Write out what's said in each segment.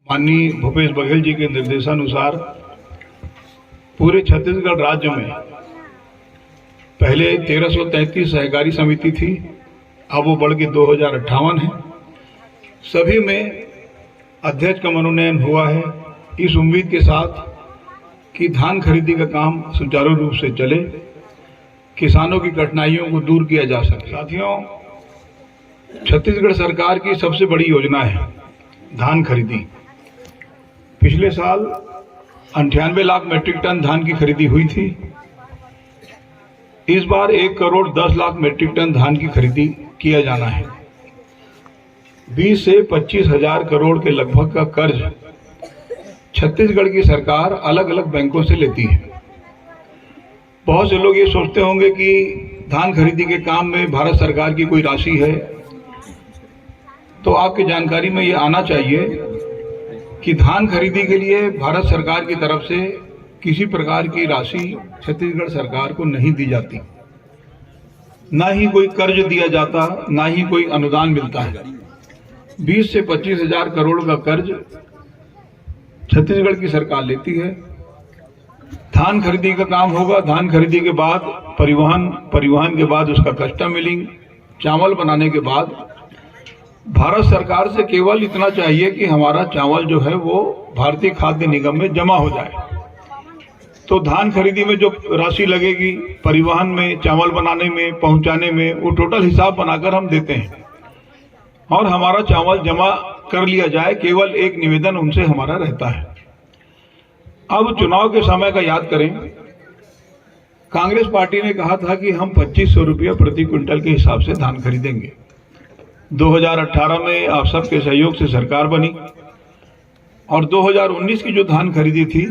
माननीय भूपेश बघेल जी के निर्देशानुसार पूरे छत्तीसगढ़ राज्य में पहले 1333 सहकारी समिति थी, अब वो बढ़ के 2058 है। सभी में अध्यक्ष का मनोनयन हुआ है, इस उम्मीद के साथ कि धान खरीदी का काम सुचारू रूप से चले, किसानों की कठिनाइयों को दूर किया जा सके। साथियों, छत्तीसगढ़ सरकार की सबसे बड़ी योजना है धान खरीदी। पिछले साल 98 लाख मीट्रिक टन धान की खरीदी हुई थी। इस बार 1 करोड़ 10 लाख मीट्रिक टन धान की खरीदी किया जाना है। 20 से 25 हजार करोड़ के लगभग का कर्ज छत्तीसगढ़ की सरकार अलग अलग बैंकों से लेती है। बहुत से लोग ये सोचते होंगे कि धान खरीदी के काम में भारत सरकार की कोई राशि है, तो आपकी जानकारी में ये आना चाहिए कि धान खरीदी के लिए भारत सरकार की तरफ से किसी प्रकार की राशि छत्तीसगढ़ सरकार को नहीं दी जाती, ना ही कोई कर्ज दिया जाता, ना ही कोई अनुदान मिलता है। 20 से 25 हजार करोड़ का कर्ज छत्तीसगढ़ की सरकार लेती है। धान खरीदी का काम होगा, धान खरीदी के बाद परिवहन के बाद उसका कस्टम मिलिंग, चावल बनाने के बाद भारत सरकार से केवल इतना चाहिए कि हमारा चावल जो है वो भारतीय खाद्य निगम में जमा हो जाए। तो धान खरीदी में जो राशि लगेगी, परिवहन में, चावल बनाने में, पहुंचाने में, वो टोटल हिसाब बनाकर हम देते हैं और हमारा चावल जमा कर लिया जाए, केवल एक निवेदन उनसे हमारा रहता है। अब चुनाव के समय का याद करें, कांग्रेस पार्टी ने कहा था कि हम 2500 रुपया प्रति क्विंटल के हिसाब से धान खरीदेंगे। 2018 में आप सबके सहयोग से सरकार बनी और 2019 की जो धान खरीदी थी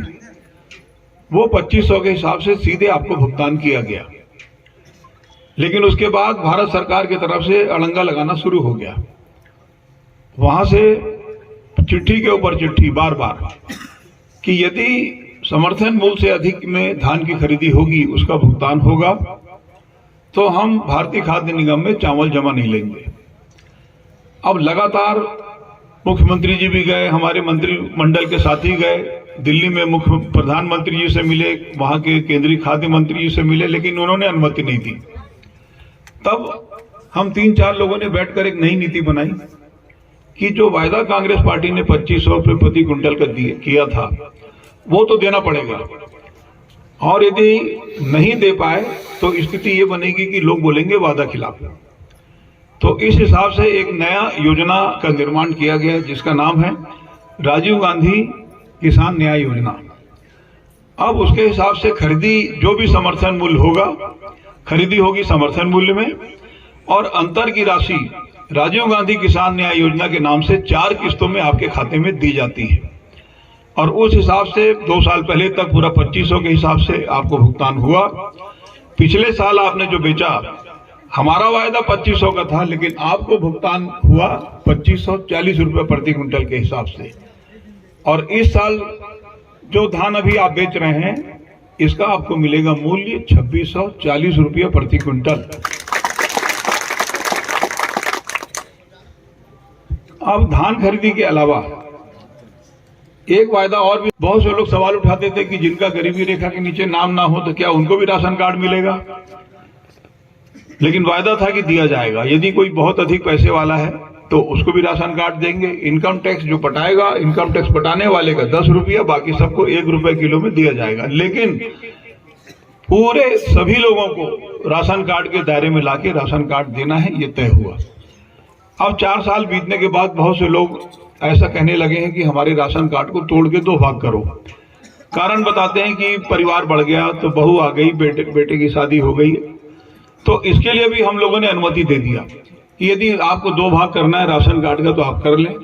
वो 2500 के हिसाब से सीधे आपको भुगतान किया गया। लेकिन उसके बाद भारत सरकार की तरफ से अड़ंगा लगाना शुरू हो गया। वहां से चिट्ठी के ऊपर चिट्ठी बार बार कि यदि समर्थन मूल्य से अधिक में धान की खरीदी होगी, उसका भुगतान होगा, तो हम भारतीय खाद्य निगम में चावल जमा नहीं लेंगे। अब लगातार मुख्यमंत्री जी भी गए, हमारे मंत्रिमंडल के साथी गए, दिल्ली में मुख्य प्रधानमंत्री जी से मिले, वहां के केंद्रीय खाद्य मंत्री जी से मिले, लेकिन उन्होंने अनुमति नहीं दी। तब हम 3-4 लोगों ने बैठकर एक नई नीति बनाई कि जो वायदा कांग्रेस पार्टी ने 2500 रुपये प्रति क्विंटल का किया था वो तो देना पड़ेगा, और यदि नहीं दे पाए तो स्थिति ये बनेगी कि लोग बोलेंगे वादा खिलाफ। तो इस हिसाब से एक नया योजना का निर्माण किया गया जिसका नाम है राजीव गांधी किसान न्याय योजना। अब उसके हिसाब से खरीदी जो भी समर्थन मूल्य होगा, खरीदी होगी समर्थन मूल्य में, और अंतर की राशि राजीव गांधी किसान न्याय योजना के नाम से 4 किस्तों में आपके खाते में दी जाती है। और उस हिसाब से 2 साल पहले तक पूरा 2500 के हिसाब से आपको भुगतान हुआ। पिछले साल आपने जो बेचा, हमारा वायदा 2500 का था, लेकिन आपको भुगतान हुआ 2540 रुपये प्रति क्विंटल के हिसाब से। और इस साल जो धान अभी आप बेच रहे हैं, इसका आपको मिलेगा मूल्य 2640 रुपये प्रति क्विंटल। अब धान खरीदी के अलावा एक वायदा और भी, बहुत से लोग सवाल उठाते थे कि जिनका गरीबी रेखा के नीचे नाम ना हो तो क्या उनको भी राशन कार्ड मिलेगा। लेकिन वायदा था कि दिया जाएगा। यदि कोई बहुत अधिक पैसे वाला है तो उसको भी राशन कार्ड देंगे। इनकम टैक्स जो पटाएगा, इनकम टैक्स पटाने वाले का 10 रुपया, बाकी सबको 1 रुपये किलो में दिया जाएगा। लेकिन पूरे सभी लोगों को राशन कार्ड के दायरे में लाके राशन कार्ड देना है, ये तय हुआ। अब 4 साल बीतने के बाद बहुत से लोग ऐसा कहने लगे हैं कि हमारे राशन कार्ड को तोड़ के 2 भाग करो। कारण बताते हैं कि परिवार बढ़ गया, तो बहू आ गई, बेटे की शादी हो गई। तो इसके लिए भी हम लोगों ने अनुमति दे दिया कि यदि आपको 2 भाग करना है राशन कार्ड का तो आप कर लें।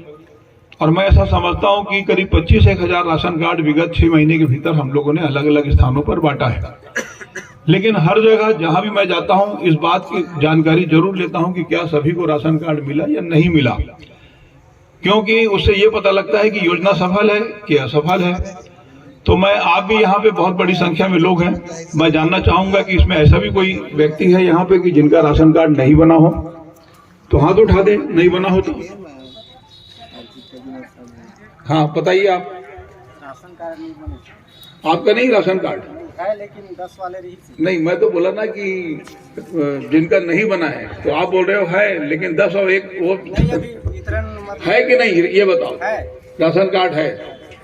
और मैं ऐसा समझता हूं कि करीब 25-1 हजार राशन कार्ड विगत 6 महीने के भीतर हम लोगों ने अलग अलग स्थानों पर बांटा है। लेकिन हर जगह जहां भी मैं जाता हूं, इस बात की जानकारी जरूर लेता हूं कि क्या सभी को राशन कार्ड मिला या नहीं मिला, क्योंकि उससे ये पता लगता है कि योजना सफल है कि असफल है। तो मैं, आप भी यहाँ पे बहुत बड़ी संख्या में लोग हैं, मैं जानना चाहूंगा कि इसमें ऐसा भी कोई व्यक्ति है यहाँ पे कि जिनका राशन कार्ड नहीं बना हो, तो हाथ उठा दे। नहीं बना हो तो हाँ बताइए आप। राशन कार्ड नहीं बने आपका नहीं राशन कार्ड है, लेकिन 10 वाले रही थी। नहीं, मैं तो बोला ना कि जिनका नहीं बना है, तो आप बोल रहे हो है, लेकिन 10 और 1 वो नहीं, अभी वितरण मतलब है कि नहीं ये बताओ। है, राशन कार्ड है।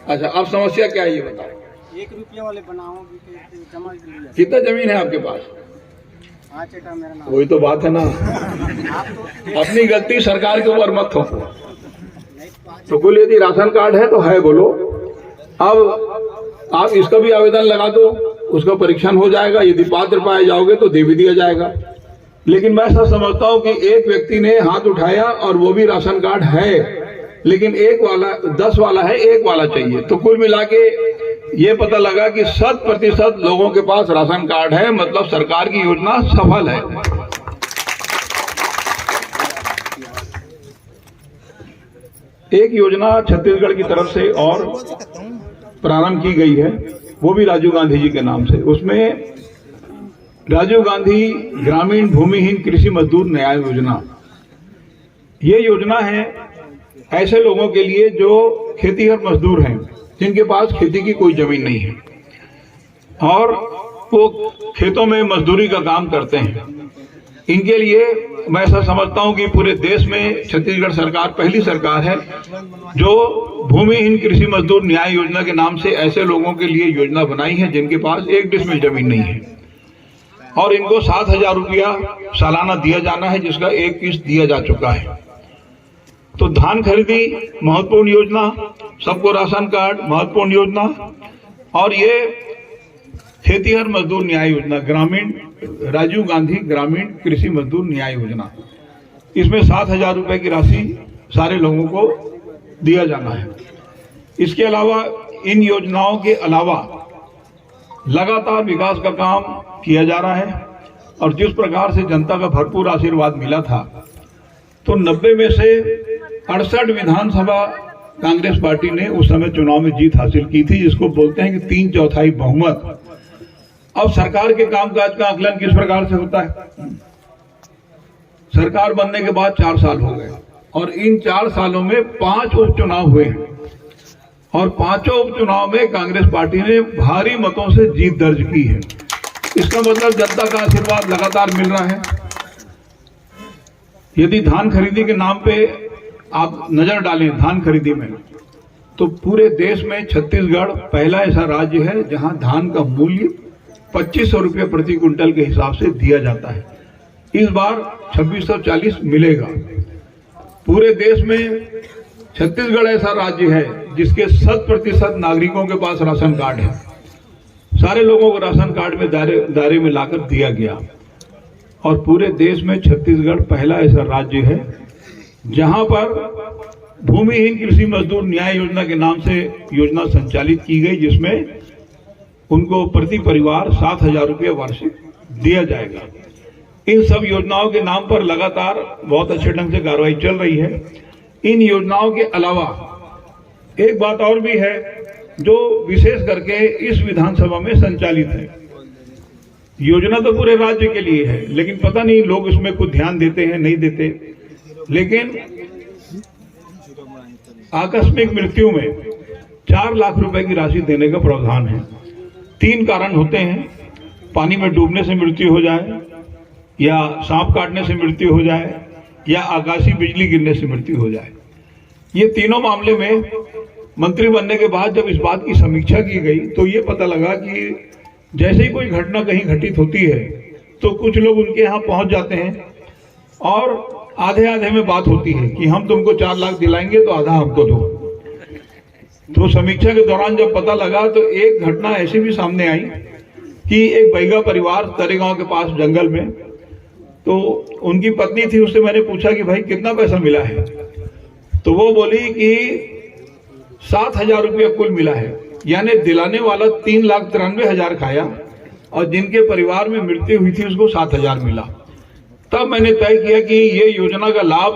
अच्छा, अब समस्या क्या है ये बताओ। 1 रुपये वाले बनाओ जमा लिया। कितना जमीन है आपके पास? 5 एकड़ मेरा नाम। वही तो बात है ना, आप तो अपनी गलती सरकार के ऊपर मत थोपो। तो कुल यदि राशन कार्ड है तो है बोलो। अब आप इसका भी आवेदन लगा दो, उसका परीक्षण हो जाएगा, यदि पात्र पाए जाओगे तो दे भी दिया जाएगा। लेकिन मैं ऐसा समझता हूं कि एक व्यक्ति ने हाथ उठाया और वो भी राशन कार्ड है, लेकिन 10 वाला है, 1 वाला चाहिए। तो कुल मिला के ये पता लगा कि 100% लोगों के पास राशन कार्ड है, मतलब सरकार की योजना सफल है। एक योजना छत्तीसगढ़ की तरफ से और प्रारंभ की गई है, वो भी राजीव गांधी जी के नाम से। उसमें राजीव गांधी ग्रामीण भूमिहीन कृषि मजदूर न्याय योजना, ये योजना है ऐसे लोगों के लिए जो खेतीहर मजदूर हैं, जिनके पास खेती की कोई जमीन नहीं है और वो खेतों में मजदूरी का काम करते हैं। इनके लिए मैं ऐसा समझता हूं कि पूरे देश में छत्तीसगढ़ सरकार पहली सरकार है जो भूमिहीन कृषि मजदूर न्याय योजना के नाम से ऐसे लोगों के लिए योजना बनाई है जिनके पास 1 डिसमिल जमीन नहीं है, और इनको 7,000 रुपया सालाना दिया जाना है, जिसका 1 किस्त दिया जा चुका है। तो धान खरीदी महत्वपूर्ण योजना, सबको राशन कार्ड महत्वपूर्ण योजना, और ये खेतीहर मजदूर न्याय योजना ग्रामीण राजीव गांधी ग्रामीण कृषि मजदूर न्याय योजना, इसमें 7,000 रुपए की राशि सारे लोगों को दिया जाना है। इसके अलावा इन योजनाओं के अलावा लगातार विकास का काम किया जा रहा है, और जिस प्रकार से जनता का भरपूर आशीर्वाद मिला था, तो 90 में से 68 विधानसभा कांग्रेस पार्टी ने उस समय चुनाव में जीत हासिल की थी, जिसको बोलते हैं कि 3/4 बहुमत। अब सरकार के कामकाज का आकलन किस प्रकार से होता है? सरकार बनने के बाद 4 साल हो गए, और इन 4 सालों में 5 उपचुनाव हुए हैं, और 5 उपचुनाव में कांग्रेस पार्टी ने भारी मतों से जीत दर्ज की है। इसका मतलब जनता का आशीर्वाद लगातार मिल रहा है। यदि धान खरीदी के नाम पे आप नजर डालें धान खरीदी में, तो पूरे देश में छत्तीसगढ़ पहला ऐसा राज्य है जहां धान का मूल्य 2500 रुपये प्रति क्विंटल के हिसाब से दिया जाता है। इस बार 2640 मिलेगा। पूरे देश में छत्तीसगढ़ ऐसा राज्य है जिसके 100% नागरिकों के पास राशन कार्ड है। सारे लोगों को राशन कार्ड में दायरे में लाकर दिया गया, और पूरे देश में छत्तीसगढ़ पहला ऐसा राज्य है जहां पर भूमिहीन कृषि मजदूर न्याय योजना के नाम से योजना संचालित की गई, जिसमें उनको प्रति परिवार 7,000 रुपये वार्षिक दिया जाएगा। इन सब योजनाओं के नाम पर लगातार बहुत अच्छे ढंग से कार्रवाई चल रही है। इन योजनाओं के अलावा एक बात और भी है जो विशेष करके इस विधानसभा में संचालित है। योजना तो पूरे राज्य के लिए है, लेकिन पता नहीं लोग इसमें कुछ ध्यान देते हैं नहीं देते। लेकिन आकस्मिक मृत्यु में 4 लाख रुपए की राशि देने का प्रावधान है। 3 कारण होते हैं: पानी में डूबने से मृत्यु हो जाए, या सांप काटने से मृत्यु हो जाए, या आकाशीय बिजली गिरने से मृत्यु हो जाए। ये तीनों मामले में मंत्री बनने के बाद जब इस बात की समीक्षा की गई, तो ये पता लगा कि जैसे ही कोई घटना कहीं घटित होती है तो कुछ लोग उनके यहाँ पहुंच जाते हैं, और आधे आधे में बात होती है कि हम तुमको 4 लाख दिलाएंगे तो आधा हमको दो। तो समीक्षा के दौरान जब पता लगा तो एक घटना ऐसी भी सामने आई कि एक बैगा परिवार तरेगांव के पास जंगल में, तो उनकी पत्नी थी, उससे मैंने पूछा कि भाई कितना पैसा मिला है? तो वो बोली कि 7,000 रुपया कुल मिला है। यानी दिलाने वाला 3,93,000 खाया, और जिनके परिवार में मृत्यु हुई थी उसको 7,000 मिला। तब मैंने तय किया कि ये योजना का लाभ,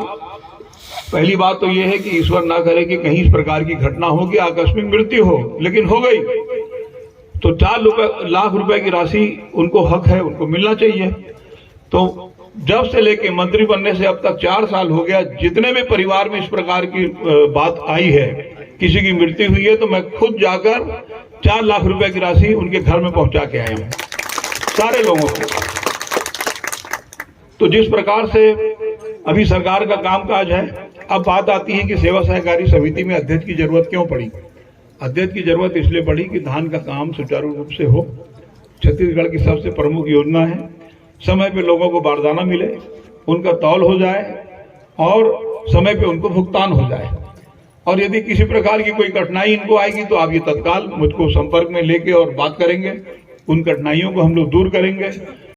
पहली बात तो ये है कि ईश्वर ना करे कि कहीं इस प्रकार की घटना हो कि आकस्मिक मृत्यु हो, लेकिन हो गई तो 4 लाख रुपए की राशि उनको हक है, उनको मिलना चाहिए। तो जब से लेके मंत्री बनने से अब तक 4 साल हो गया, जितने भी परिवार में इस प्रकार की बात आई है, किसी की मृत्यु हुई है तो मैं खुद जाकर 4 लाख रुपए की राशि उनके घर में पहुंचा के आया हूं, सारे लोगों को। तो जिस प्रकार से अभी सरकार का कामकाज है, अब बात आती है कि सेवा सहकारी समिति में अध्यक्ष की जरूरत क्यों पड़ी। अध्यक्ष की जरूरत इसलिए पड़ी कि धान का काम सुचारू रूप से हो। छत्तीसगढ़ की सबसे प्रमुख योजना है, समय पे लोगों को बारदाना मिले, उनका तौल हो जाए और समय पे उनको भुगतान हो जाए। और यदि किसी प्रकार की कोई कठिनाई इनको आएगी तो आप ये तत्काल मुझको संपर्क में लेके और बात करेंगे, उन कठिनाइयों को हम लोग दूर करेंगे।